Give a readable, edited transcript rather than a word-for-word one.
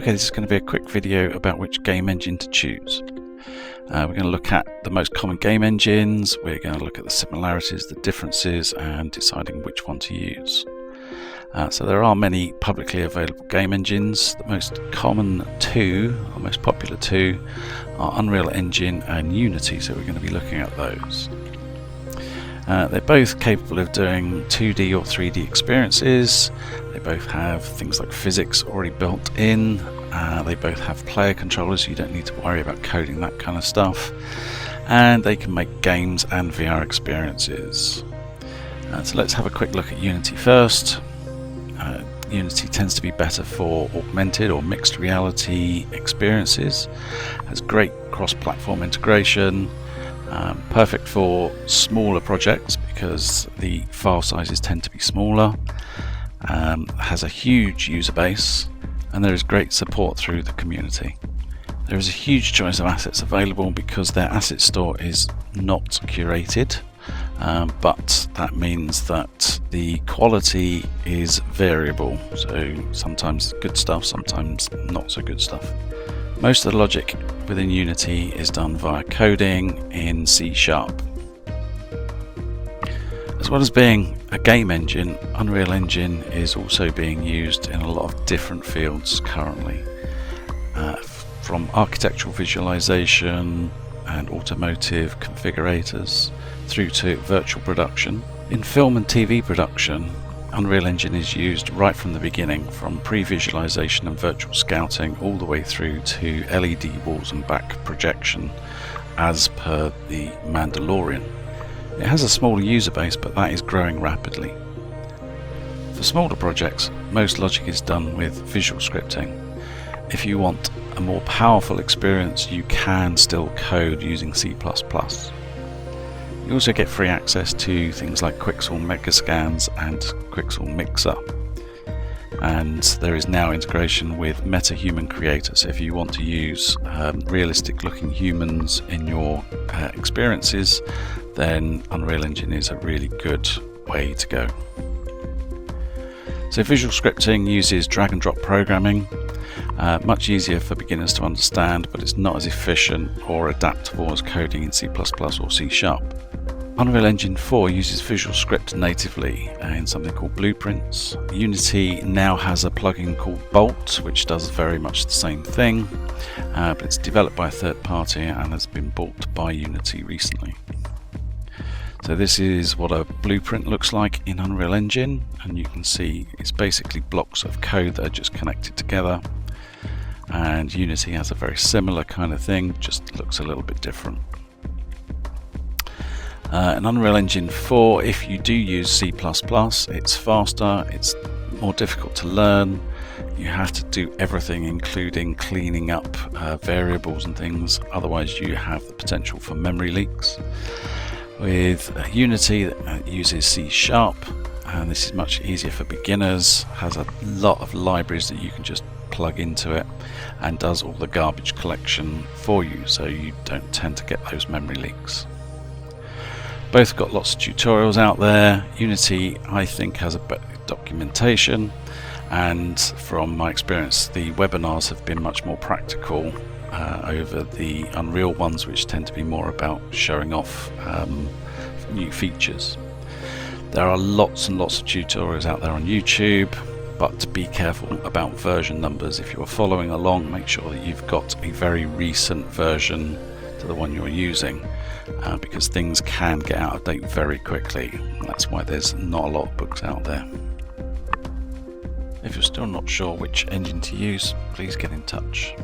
Okay, this is going to be a quick video about which game engine to choose. We're going to look at the most common game engines, we're going to look at the similarities, the differences, and deciding which one to use. So there are many publicly available game engines. The most common two, or most popular two, are Unreal Engine and Unity, so we're going to be looking at those. They're both capable of doing 2D or 3D experiences. They both have things like physics already built in. They both have player controllers, so you don't need to worry about coding that kind of stuff. And they can make games and VR experiences. So let's have a quick look at Unity first. Unity tends to be better for augmented or mixed reality experiences. Has great cross-platform integration. Perfect for smaller projects because the file sizes tend to be smaller. Has a huge user base, and there is great support through the community. There is a huge choice of assets available because their asset store is not curated, but that means that the quality is variable, so sometimes good stuff, sometimes not so good stuff. Most of the logic within Unity is done via coding in C#. As well as being a game engine, Unreal Engine is also being used in a lot of different fields currently. From architectural visualization and automotive configurators through to virtual production. In film and TV production, Unreal Engine is used right from the beginning, from pre-visualization and virtual scouting all the way through to LED walls and back projection as per the Mandalorian. It has a smaller user base, but that is growing rapidly. For smaller projects, most logic is done with visual scripting. If you want a more powerful experience, you can still code using C++. You also get free access to things like Quixel Megascans and Quixel Mixer. And there is now integration with MetaHuman Creator, so if you want to use realistic looking humans in your experiences, then Unreal Engine is a really good way to go. So visual scripting uses drag and drop programming, much easier for beginners to understand, but it's not as efficient or adaptable as coding in C++ or C#. Unreal Engine 4 uses Visual Script natively in something called Blueprints. Unity now has a plugin called Bolt, which does very much the same thing, but it's developed by a third party and has been bought by Unity recently. So this is what a blueprint looks like in Unreal Engine, and you can see it's basically blocks of code that are just connected together. And Unity has a very similar kind of thing, just looks a little bit different. In Unreal Engine 4, if you do use C++, it's faster, it's more difficult to learn. You have to do everything, including cleaning up variables and things, otherwise you have the potential for memory leaks. With Unity, that uses C#, and this is much easier for beginners, has a lot of libraries that you can just plug into it, and does all the garbage collection for you, so you don't tend to get those memory leaks. Both got lots of tutorials out there. Unity, I think, has a better documentation, and from my experience, the webinars have been much more practical over the Unreal ones, which tend to be more about showing off new features. There are lots and lots of tutorials out there on YouTube, but be careful about version numbers. If you're following along, make sure that you've got a very recent version to the one you're using, because things can get out of date very quickly. That's why there's not a lot of books out there. If you're still not sure which engine to use, please get in touch.